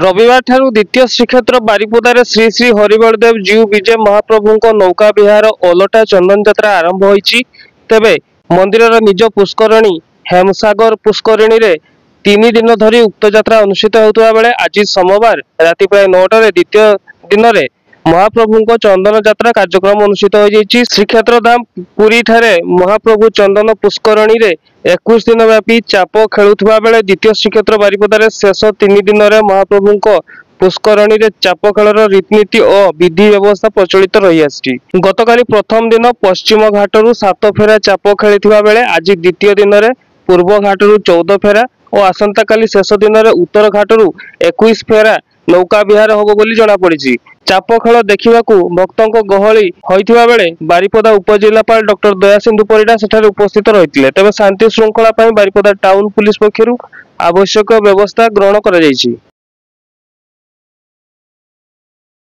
रविवार ठारू द्वितीय श्रीक्षेत्र बारिपदारे श्री श्री हरिबलदेव जीव विजय महाप्रभु नौका विहार ओलटा चंदन यात्रा आरंभ होईछि। तेबे मंदिरर निज पुष्करणी हेमसागर पुष्करणी रे 3 दिन धरी उक्त यात्रा अनुष्ठित होता बेले आज सोमवार राति प्राय 9टार द्वितीय दिन में महाप्रभु चंदन यात्रा कार्यक्रम अनुष्ठित हो श्रीक्षेत्र धाम पुरी ठारे महाप्रभु चंदन पुष्करणी रे 21 दिन व्यापी चाप खेलुवा बेले द्वितीय श्रीक्षेत्र बारिपदारे शेष 3 दिन में महाप्रभु पुष्करणी रे चाप खेलर रीतिनीति और विधि व्यवस्था प्रचलित रही आछि। गतकाली प्रथम दिन पश्चिम घाटरू 7 फेरा चाप खेलिथिबा बेले आज द्वितीय दिन में पूर्व घाटरू 14 फेरा और आसंता काली शेष दिन में उत्तर घाटरू 21 फेरा नौका विहार होबो बोली जणा पड़िछि। चाप खेल देखा भक्तों गहली होइथिबा बेले बारिपदा उपजिलापाल डॉक्टर दयासिंधु परिडा सेठारे उपस्थित रहिथिले। तेबे शांति श्रृंखला बारिपदा टाउन पुलिस पक्षरु आवश्यक व्यवस्था ग्रहण करा जायछि।